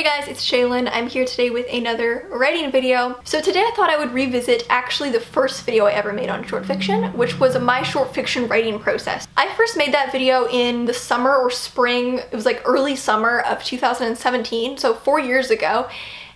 guys, it's Shaylin. I'm here today with another writing video. So today I thought I would revisit actually the first video I ever made on short fiction, which was my short fiction writing process. I first made that video in the summer or spring, it was like early summer of 2017, so 4 years ago.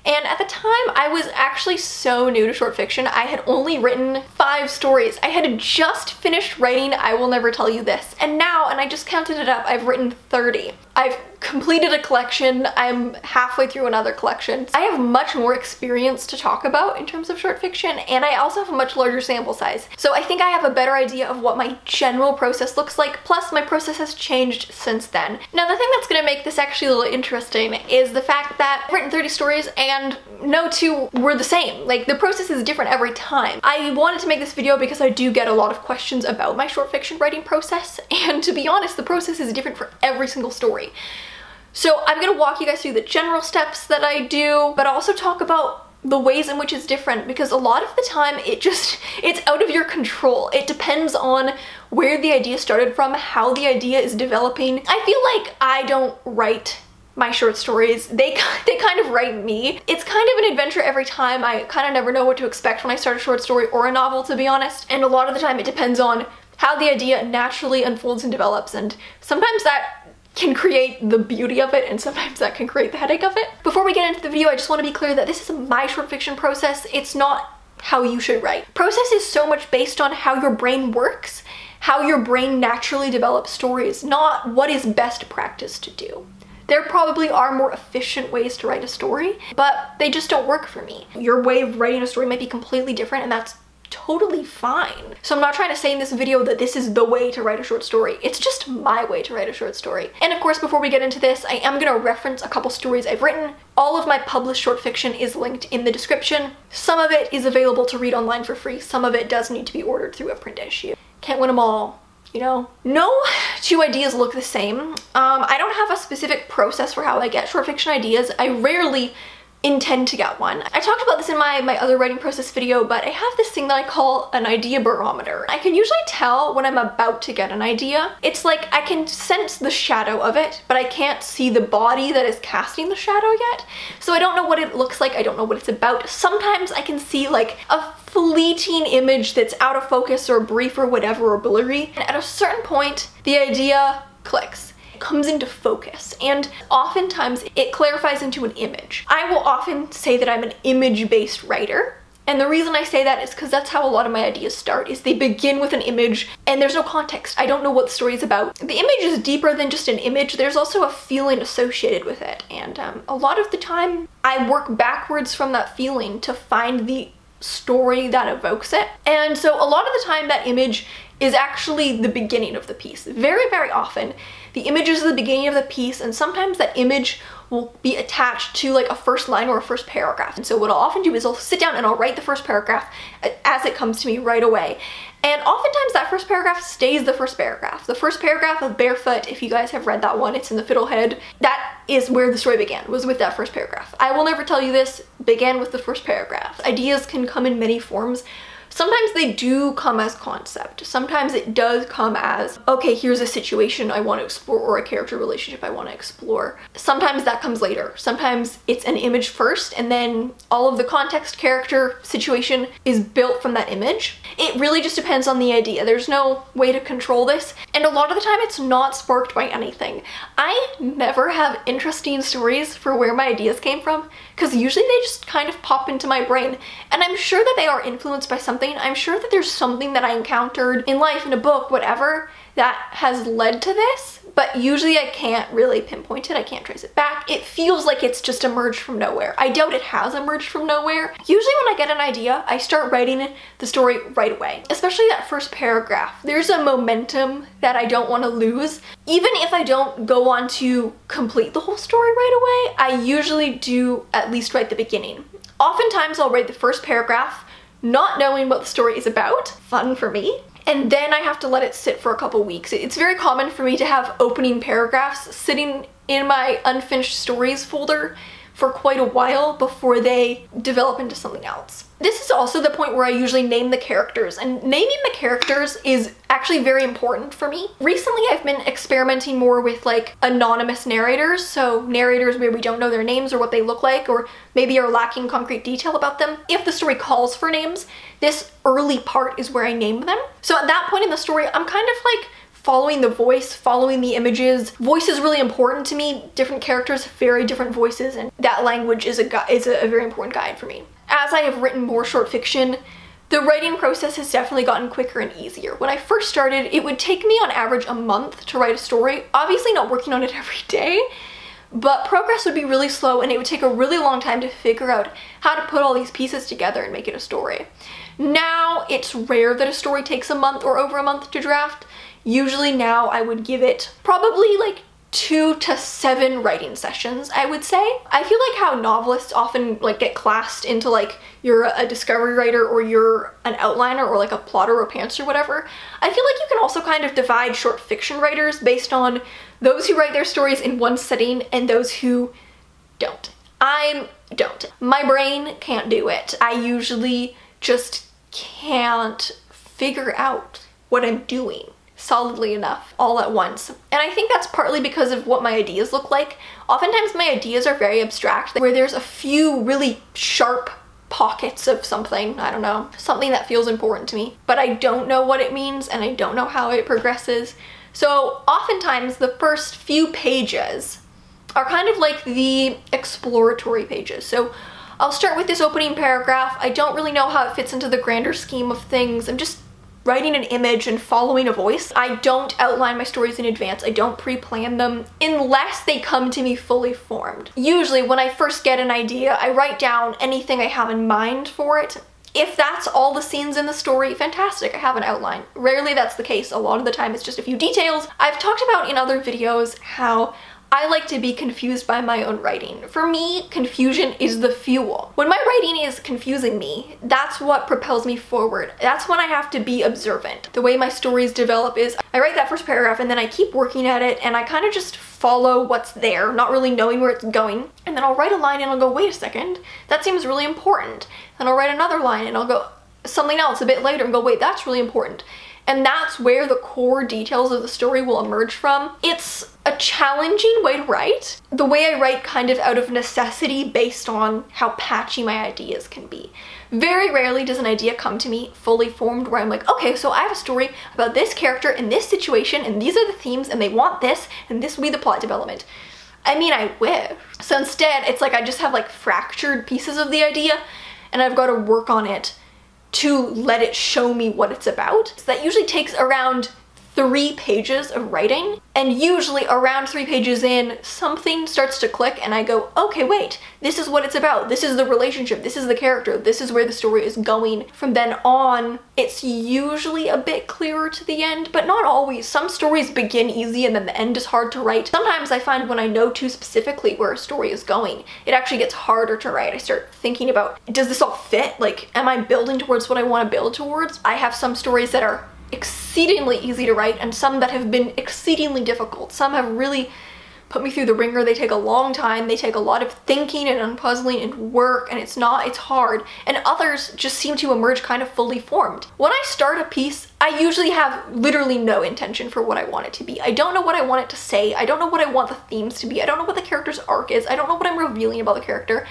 And at the time, I was actually so new to short fiction. I had only written 5 stories. I had just finished writing I Will Never Tell You This. And now, and I just counted it up, I've written 30. I've completed a collection. I'm halfway through another collection. I have much more experience to talk about in terms of short fiction, and I also have a much larger sample size. So I think I have a better idea of what my general process looks like, plus my process has changed since then. Now the thing that's gonna make this actually a little interesting is the fact that I've written 30 stories and no two were the same. Like, the process is different every time. I wanted to make this video because I do get a lot of questions about my short fiction writing process, and to be honest, the process is different for every single story. So I'm gonna walk you guys through the general steps that I do, but also talk about the ways in which it's different, because a lot of the time it's out of your control. It depends on where the idea started from, how the idea is developing. I feel like I don't write my short stories, they kind of write me. It's kind of an adventure every time. I kind of never know what to expect when I start a short story or a novel, to be honest, and a lot of the time it depends on how the idea naturally unfolds and develops, and sometimes that can create the beauty of it and sometimes that can create the headache of it. Before we get into the video, I just want to be clear that this is my short fiction process. It's not how you should write. Process is so much based on how your brain works, how your brain naturally develops stories, not what is best practice to do. There probably are more efficient ways to write a story, but they just don't work for me. Your way of writing a story might be completely different, and that's totally fine. So I'm not trying to say in this video that this is the way to write a short story. It's just my way to write a short story. And of course, before we get into this, I am gonna reference a couple stories I've written. All of my published short fiction is linked in the description. Some of it is available to read online for free. Some of it does need to be ordered through a print issue. Can't win them all, you know? No two ideas look the same. I don't have a specific process for how I get short fiction ideas. I rarely intend to get one. I talked about this in my other writing process video, but I have this thing that I call an idea barometer. I can usually tell when I'm about to get an idea. It's like I can sense the shadow of it, but I can't see the body that is casting the shadow yet. So I don't know what it looks like, I don't know what it's about. Sometimes I can see like a fleeting image that's out of focus or brief or whatever or blurry, and at a certain point the idea clicks, comes into focus, and oftentimes it clarifies into an image. I will often say that I'm an image-based writer, and the reason I say that is because that's how a lot of my ideas start, is they begin with an image and there's no context. I don't know what the story is about. The image is deeper than just an image. There's also a feeling associated with it, and a lot of the time I work backwards from that feeling to find the story that evokes it. And so a lot of the time that image is actually the beginning of the piece. Very, very often the image is the beginning of the piece, and sometimes that image will be attached to like a first line or a first paragraph. And so what I'll often do is I'll sit down and I'll write the first paragraph as it comes to me right away. And oftentimes that first paragraph stays the first paragraph. The first paragraph of Barefoot, if you guys have read that one, it's in the Fiddlehead, that is where the story began, was with that first paragraph. I Will Never Tell You This began with the first paragraph. Ideas can come in many forms. Sometimes they do come as concept. Sometimes it does come as, okay, here's a situation I want to explore or a character relationship I want to explore. Sometimes that comes later. Sometimes it's an image first and then all of the context, character, situation is built from that image. It really just depends on the idea. There's no way to control this, and a lot of the time it's not sparked by anything. I never have interesting stories for where my ideas came from, because usually they just kind of pop into my brain, and I'm sure that they are influenced by something. I'm sure that there's something that I encountered in life, in a book, whatever, that has led to this, but usually I can't really pinpoint it. I can't trace it back. It feels like it's just emerged from nowhere. I doubt it has emerged from nowhere. Usually when I get an idea, I start writing the story right away, especially that first paragraph. There's a momentum that I don't want to lose. Even if I don't go on to complete the whole story right away, I usually do at least write the beginning. Oftentimes I'll write the first paragraph not knowing what the story is about, fun for me, and then I have to let it sit for a couple weeks. It's very common for me to have opening paragraphs sitting in my unfinished stories folder for quite a while before they develop into something else. This is also the point where I usually name the characters, and naming the characters is actually very important for me. Recently I've been experimenting more with like anonymous narrators, so narrators where we don't know their names or what they look like, or maybe are lacking concrete detail about them. If the story calls for names, this early part is where I name them. So at that point in the story, I'm kind of like following the voice, following the images. Voice is really important to me. Different characters have very different voices, and that language is a very important guide for me. As I have written more short fiction, the writing process has definitely gotten quicker and easier. When I first started, it would take me on average a month to write a story. Obviously not working on it every day, but progress would be really slow and it would take a really long time to figure out how to put all these pieces together and make it a story. Now it's rare that a story takes a month or over a month to draft. Usually now I would give it probably like 2 to 7 writing sessions, I would say. I feel like how novelists often like get classed into like you're a discovery writer or you're an outliner or like a plotter or pantser or whatever. I feel like you can also kind of divide short fiction writers based on those who write their stories in one setting and those who don't. I don't. My brain can't do it. I usually just can't figure out what I'm doing solidly enough all at once. And I think that's partly because of what my ideas look like. Oftentimes my ideas are very abstract, where there's a few really sharp pockets of something, I don't know, something that feels important to me, but I don't know what it means and I don't know how it progresses. So oftentimes the first few pages are kind of like the exploratory pages. So I'll start with this opening paragraph. I don't really know how it fits into the grander scheme of things. I'm just writing an image and following a voice. I don't outline my stories in advance. I don't pre-plan them unless they come to me fully formed. Usually when I first get an idea, I write down anything I have in mind for it. If that's all the scenes in the story, fantastic, I have an outline. Rarely that's the case. A lot of the time it's just a few details. I've talked about in other videos how I like to be confused by my own writing. For me, confusion is the fuel. When my writing is confusing me, that's what propels me forward. That's when I have to be observant. The way my stories develop is I write that first paragraph and then I keep working at it and I kind of just follow what's there, not really knowing where it's going. And then I'll write a line and I'll go, wait a second, that seems really important. Then I'll write another line and I'll go something else a bit later and go, wait, that's really important. And that's where the core details of the story will emerge from. It's a challenging way to write. The way I write kind of out of necessity based on how patchy my ideas can be. Very rarely does an idea come to me fully formed where I'm like, okay, so I have a story about this character in this situation and these are the themes and they want this and this will be the plot development. I mean, I wish. So instead, it's like I just have like fractured pieces of the idea and I've got to work on it to let it show me what it's about. So that usually takes around 3 pages of writing, and usually around 3 pages in, something starts to click and I go, okay, wait, this is what it's about. This is the relationship. This is the character. This is where the story is going. From then on, it's usually a bit clearer to the end, but not always. Some stories begin easy and then the end is hard to write. Sometimes I find when I know too specifically where a story is going, it actually gets harder to write. I start thinking about, does this all fit? Like, am I building towards what I want to build towards? I have some stories that are exceedingly easy to write and some that have been exceedingly difficult. Some have really put me through the ringer. They take a long time. They take a lot of thinking and unpuzzling and work, and it's hard. And others just seem to emerge kind of fully formed. When I start a piece, I usually have literally no intention for what I want it to be. I don't know what I want it to say. I don't know what I want the themes to be. I don't know what the character's arc is. I don't know what I'm revealing about the character.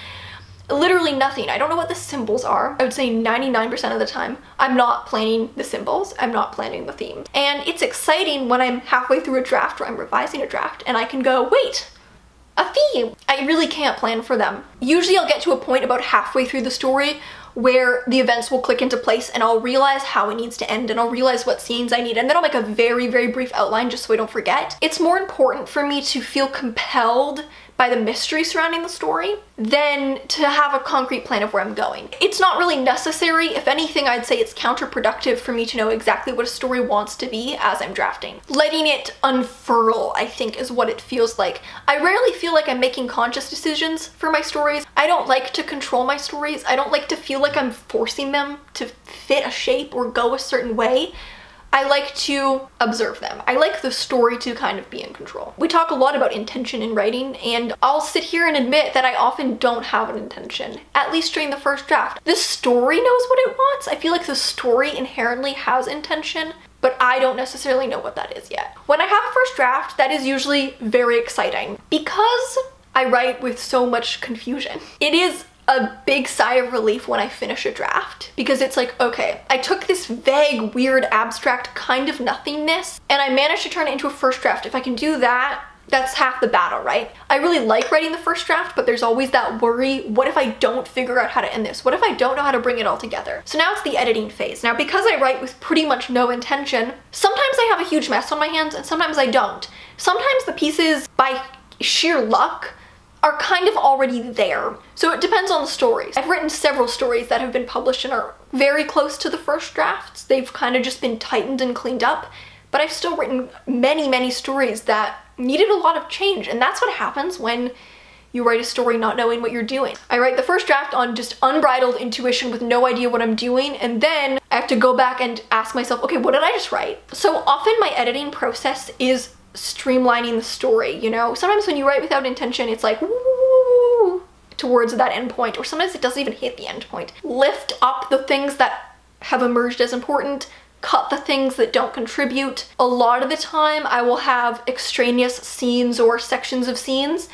Literally nothing. I don't know what the symbols are. I would say 99% of the time, I'm not planning the symbols. I'm not planning the themes. And it's exciting when I'm halfway through a draft or I'm revising a draft and I can go, wait, a theme. I really can't plan for them. Usually I'll get to a point about halfway through the story where the events will click into place and I'll realize how it needs to end and I'll realize what scenes I need, and then I'll make a very, very brief outline just so I don't forget. It's more important for me to feel compelled by the mystery surrounding the story than to have a concrete plan of where I'm going. It's not really necessary. If anything, I'd say it's counterproductive for me to know exactly what a story wants to be as I'm drafting. Letting it unfurl, I think, is what it feels like. I rarely feel like I'm making conscious decisions for my stories. I don't like to control my stories. I don't like to feel like I'm forcing them to fit a shape or go a certain way. I like to observe them. I like the story to kind of be in control. We talk a lot about intention in writing, and I'll sit here and admit that I often don't have an intention, at least during the first draft. The story knows what it wants. I feel like the story inherently has intention, but I don't necessarily know what that is yet. When I have a first draft, that is usually very exciting because I write with so much confusion. It is a big sigh of relief when I finish a draft because it's like, okay, I took this vague, weird, abstract kind of nothingness and I managed to turn it into a first draft. If I can do that, that's half the battle, right? I really like writing the first draft, but there's always that worry, what if I don't figure out how to end this? What if I don't know how to bring it all together? So now it's the editing phase. Now, because I write with pretty much no intention, sometimes I have a huge mess on my hands and sometimes I don't. Sometimes the pieces, by sheer luck, are kind of already there. So it depends on the stories. I've written several stories that have been published and are very close to the first drafts. They've kind of just been tightened and cleaned up, but I've still written many, many stories that needed a lot of change, and that's what happens when you write a story not knowing what you're doing. I write the first draft on just unbridled intuition with no idea what I'm doing, and then I have to go back and ask myself, okay, what did I just write? So often my editing process is streamlining the story, you know? Sometimes when you write without intention, it's like, woo, towards that end point, or sometimes it doesn't even hit the end point. Lift up the things that have emerged as important, cut the things that don't contribute. A lot of the time I will have extraneous scenes or sections of scenes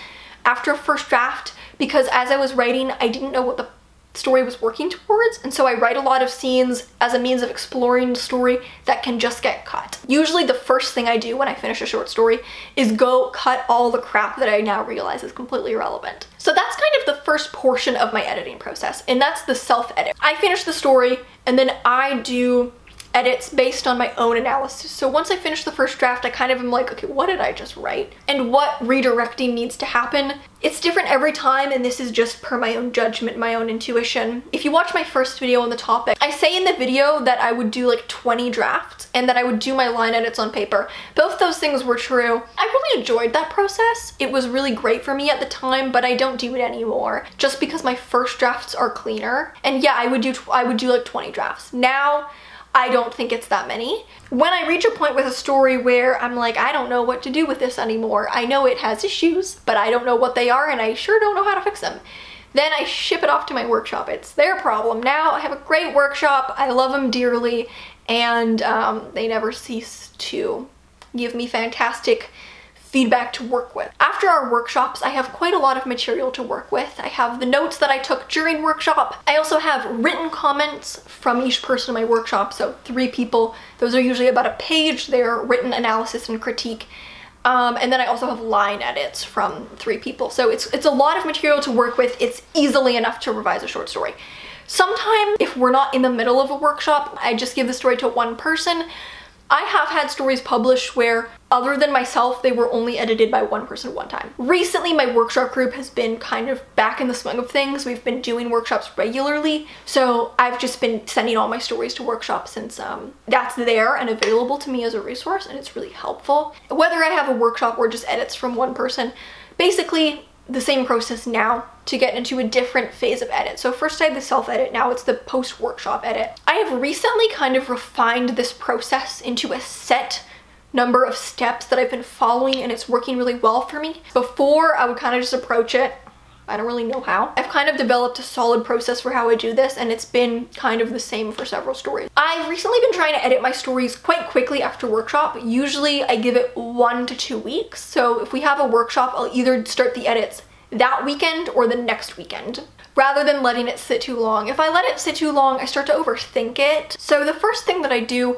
after a first draft because as I was writing, I didn't know what the story was working towards, and so I write a lot of scenes as a means of exploring the story that can just get cut. Usually the first thing I do when I finish a short story is go cut all the crap that I now realize is completely irrelevant. So that's kind of the first portion of my editing process, and that's the self-edit. I finish the story and then I do edits based on my own analysis. So once I finish the first draft, I kind of am like, okay, what did I just write? And what redirecting needs to happen? It's different every time, and this is just per my own judgment, my own intuition. If you watch my first video on the topic, I say in the video that I would do like 20 drafts and that I would do my line edits on paper. Both those things were true. I really enjoyed that process. It was really great for me at the time, but I don't do it anymore just because my first drafts are cleaner. And yeah, I would do like 20 drafts. Now, I don't think it's that many. When I reach a point with a story where I'm like, I don't know what to do with this anymore. I know it has issues, but I don't know what they are and I sure don't know how to fix them. Then I ship it off to my workshop. It's their problem. Now I have a great workshop. I love them dearly, and they never cease to give me fantastic feedback to work with. After our workshops, I have quite a lot of material to work with. I have the notes that I took during workshop. I also have written comments from each person in my workshop, so 3 people. Those are usually about a page. They're written analysis and critique. And then I also have line edits from 3 people. So it's a lot of material to work with. It's easily enough to revise a short story. Sometimes, if we're not in the middle of a workshop, I just give the story to one person. I have had stories published where, other than myself, they were only edited by one person one time. Recently, my workshop group has been kind of back in the swing of things. We've been doing workshops regularly, so I've just been sending all my stories to workshops since that's there and available to me as a resource, and it's really helpful. Whether I have a workshop or just edits from one person, basically the same process now to get into a different phase of edit. So first I had the self-edit, now it's the post-workshop edit. I have recently kind of refined this process into a set number of steps that I've been following, and it's working really well for me. Before, I would kind of just approach it. I don't really know how. I've kind of developed a solid process for how I do this, and it's been kind of the same for several stories. I've recently been trying to edit my stories quite quickly after workshop. Usually I give it 1 to 2 weeks. So if we have a workshop, I'll either start the edits that weekend or the next weekend, rather than letting it sit too long. If I let it sit too long, I start to overthink it. So the first thing that I do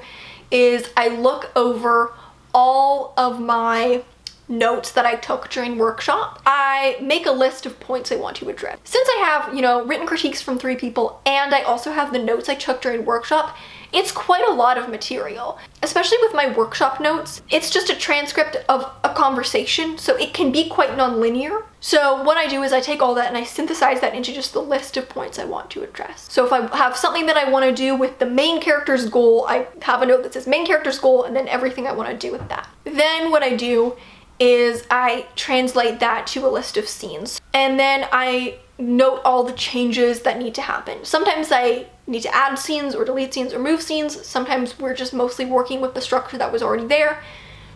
is I look over all of my notes that I took during workshop. I make a list of points I want to address. Since I have, you know, written critiques from 3 people and I also have the notes I took during workshop, it's quite a lot of material. Especially with my workshop notes, it's just a transcript of a conversation, so it can be quite non-linear. So what I do is I take all that and I synthesize that into just the list of points I want to address. So if I have something that I want to do with the main character's goal, I have a note that says main character's goal and then everything I want to do with that. Then what I do is I translate that to a list of scenes, and then I note all the changes that need to happen. Sometimes I need to add scenes or delete scenes or move scenes. Sometimes we're just mostly working with the structure that was already there.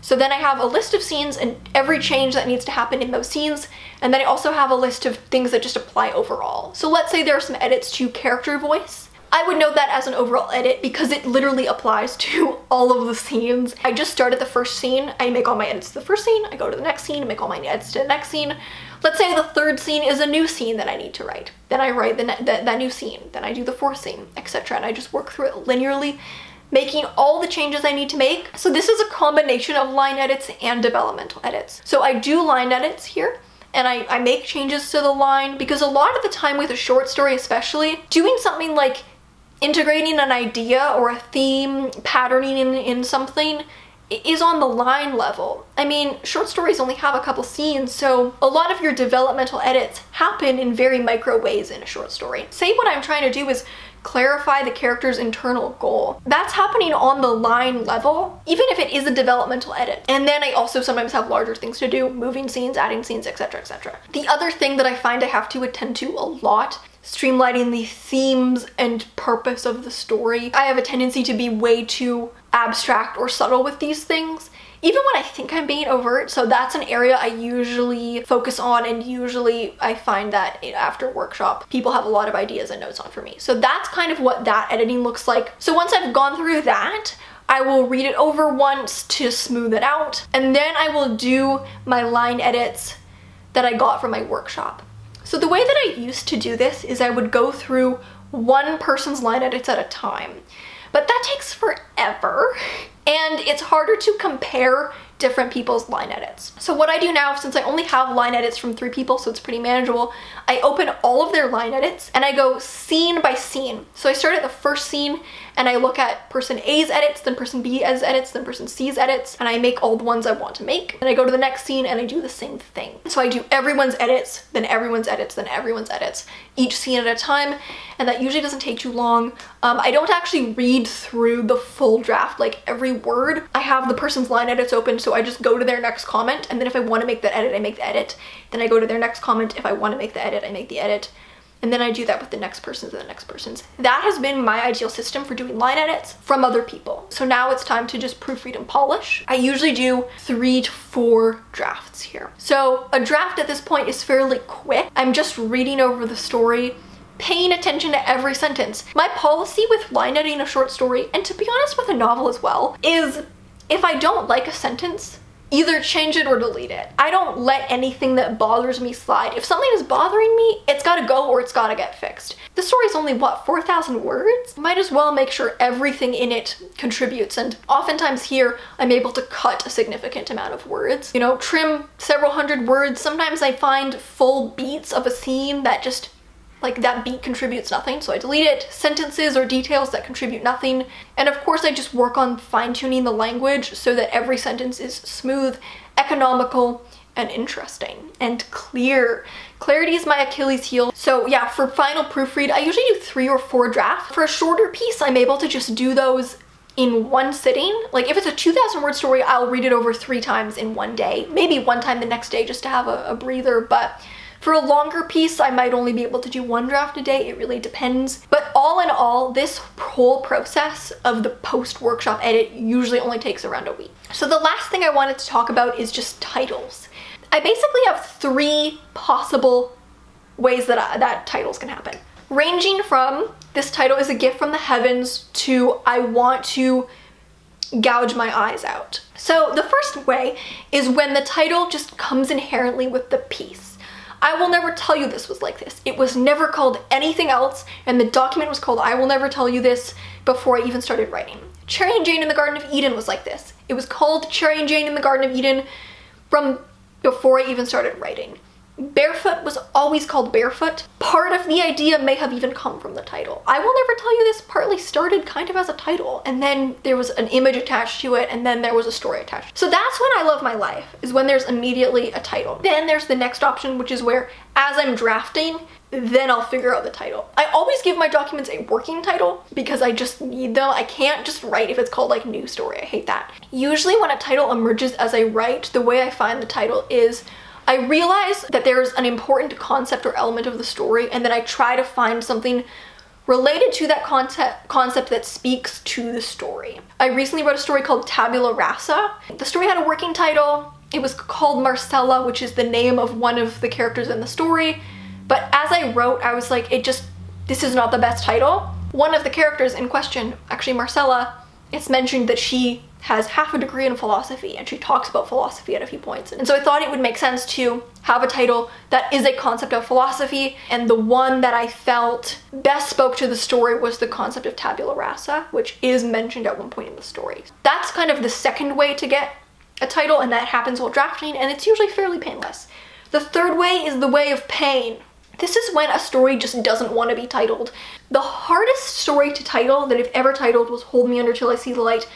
So then I have a list of scenes and every change that needs to happen in those scenes. And then I also have a list of things that just apply overall. So let's say there are some edits to character voice. I would note that as an overall edit because it literally applies to all of the scenes. I just started the first scene, I make all my edits to the first scene, I go to the next scene, make all my edits to the next scene. Let's say the third scene is a new scene that I need to write. Then I write that new scene, then I do the fourth scene, etc. And I just work through it linearly, making all the changes I need to make. So this is a combination of line edits and developmental edits. So I do line edits here, and I make changes to the line, because a lot of the time with a short story especially, doing something like integrating an idea or a theme, patterning in something, is on the line level. I mean, short stories only have a couple scenes, so a lot of your developmental edits happen in very micro ways in a short story. Say what I'm trying to do is clarify the character's internal goal. That's happening on the line level, even if it is a developmental edit. And then I also sometimes have larger things to do, moving scenes, adding scenes, etc., etc. The other thing that I find I have to attend to a lot, streamlining the themes and purpose of the story. I have a tendency to be way too abstract or subtle with these things, even when I think I'm being overt. So that's an area I usually focus on, and usually I find that after workshop, people have a lot of ideas and notes on for me. So that's kind of what that editing looks like. So once I've gone through that, I will read it over once to smooth it out, and then I will do my line edits that I got from my workshop. So the way that I used to do this is I would go through one person's line edits at a time, but that takes forever, and it's harder to compare different people's line edits. So what I do now, since I only have line edits from 3 people, so it's pretty manageable, I open all of their line edits and I go scene by scene. So I start at the first scene and I look at person A's edits, then person B's edits, then person C's edits, and I make all the ones I want to make. And I go to the next scene and I do the same thing. So I do everyone's edits, then everyone's edits, then everyone's edits, each scene at a time, and that usually doesn't take too long. I don't actually read through the full draft, like every word. I have the person's line edits open, so I just go to their next comment, and then if I want to make that edit, I make the edit. Then I go to their next comment. If I want to make the edit, I make the edit. And then I do that with the next person's and the next person's. That has been my ideal system for doing line edits from other people. So now it's time to just proofread and polish. I usually do 3 to 4 drafts here. So a draft at this point is fairly quick. I'm just reading over the story, paying attention to every sentence. My policy with line editing a short story, and to be honest with a novel as well, is if I don't like a sentence, either change it or delete it. I don't let anything that bothers me slide. If something is bothering me, it's gotta go or it's gotta get fixed. The story's only, what, 4,000 words? Might as well make sure everything in it contributes, and oftentimes here, I'm able to cut a significant amount of words. You know, trim several hundred words. Sometimes I find full beats of a scene that just, like, that beat contributes nothing, so I delete it. Sentences or details that contribute nothing. And of course I just work on fine-tuning the language so that every sentence is smooth, economical, and interesting, and clear. Clarity is my Achilles heel. So yeah, for final proofread, I usually do 3 or 4 drafts. For a shorter piece, I'm able to just do those in one sitting. Like if it's a 2,000 word story, I'll read it over 3 times in one day. Maybe one time the next day just to have a breather, but for a longer piece, I might only be able to do 1 draft a day. It really depends. But all in all, this whole process of the post-workshop edit usually only takes around a week. So the last thing I wanted to talk about is just titles. I basically have 3 possible ways that titles can happen. Ranging from, this title is a gift from the heavens, to I want to gouge my eyes out. So the first way is when the title just comes inherently with the piece. I will never tell you this was like this. It was never called anything else, and the document was called I will never tell you this before I even started writing. Cherry and Jane in the Garden of Eden was like this. It was called Cherry and Jane in the Garden of Eden from before I even started writing. Barefoot was always called Barefoot. Part of the idea may have even come from the title. I will never tell you this partly started kind of as a title, and then there was an image attached to it, and then there was a story attached. So that's when I love my life, is when there's immediately a title. Then there's the next option, which is where as I'm drafting, then I'll figure out the title. I always give my documents a working title because I just need them. I can't just write if it's called like new story. I hate that. Usually when a title emerges as I write, the way I find the title is I realize that there's an important concept or element of the story, and then I try to find something related to that concept that speaks to the story. I recently wrote a story called Tabula Rasa. The story had a working title. It was called Marcella, which is the name of one of the characters in the story. But as I wrote, I was like, this is not the best title. One of the characters in question, actually Marcella, it's mentioned that she has half a degree in philosophy and she talks about philosophy at a few points. And so I thought it would make sense to have a title that is a concept of philosophy, and the one that I felt best spoke to the story was the concept of tabula rasa, which is mentioned at one point in the story. That's kind of the second way to get a title, and that happens while drafting, and it's usually fairly painless. The third way is the way of pain. This is when a story just doesn't want to be titled. The hardest story to title that I've ever titled was Hold Me Under Till I See the Light.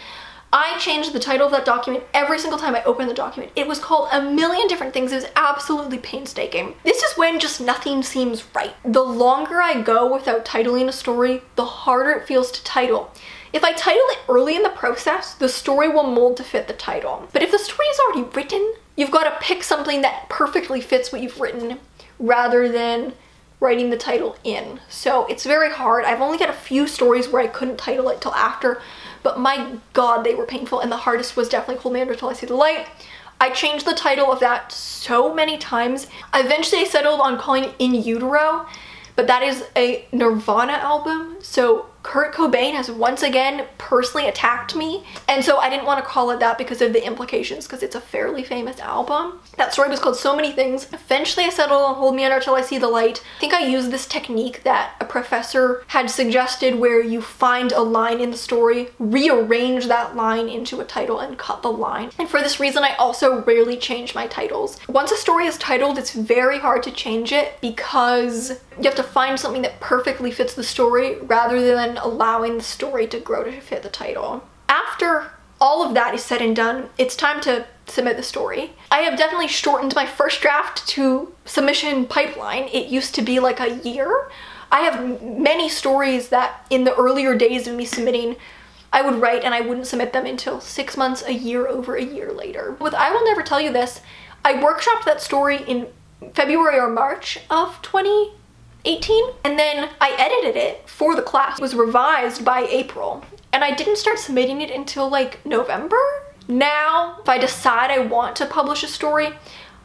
I changed the title of that document every single time I opened the document. It was called a million different things. It was absolutely painstaking. This is when just nothing seems right. The longer I go without titling a story, the harder it feels to title. If I title it early in the process, the story will mold to fit the title. But if the story is already written, you've got to pick something that perfectly fits what you've written rather than writing the title in. So it's very hard. I've only got a few stories where I couldn't title it till after, but my god, they were painful, and the hardest was definitely Hold Me Under Till I See the Light. I changed the title of that so many times. Eventually I settled on calling it In Utero, but that is a Nirvana album, so Kurt Cobain has once again personally attacked me, and so I didn't want to call it that because of the implications, because it's a fairly famous album. That story was called So Many Things. Eventually I settled on Hold Me Under Till I See the Light. I think I used this technique that a professor had suggested where you find a line in the story, rearrange that line into a title, and cut the line. And for this reason, I also rarely change my titles. Once a story is titled, it's very hard to change it because you have to find something that perfectly fits the story rather than allowing the story to grow to fit the title. After all of that is said and done, it's time to submit the story. I have definitely shortened my first draft to submission pipeline. It used to be like a year. I have many stories that in the earlier days of me submitting, I would write and I wouldn't submit them until 6 months, a year, over a year later. With I Will Never Tell You This, I workshopped that story in February or March of 2018, and then I edited it for the class. It was revised by April, and I didn't start submitting it until like November. Now, if I decide I want to publish a story,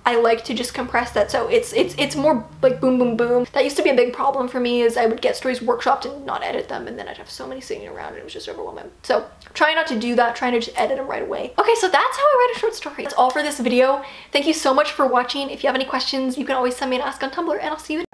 I like to just compress that, so it's more like boom boom boom. That used to be a big problem for me, is I would get stories workshopped and not edit them, and then I'd have so many sitting around and it was just overwhelming. So try not to do that, trying to just edit them right away. Okay, so that's how I write a short story. That's all for this video. Thank you so much for watching. If you have any questions, you can always send me an ask on Tumblr, and I'll see you in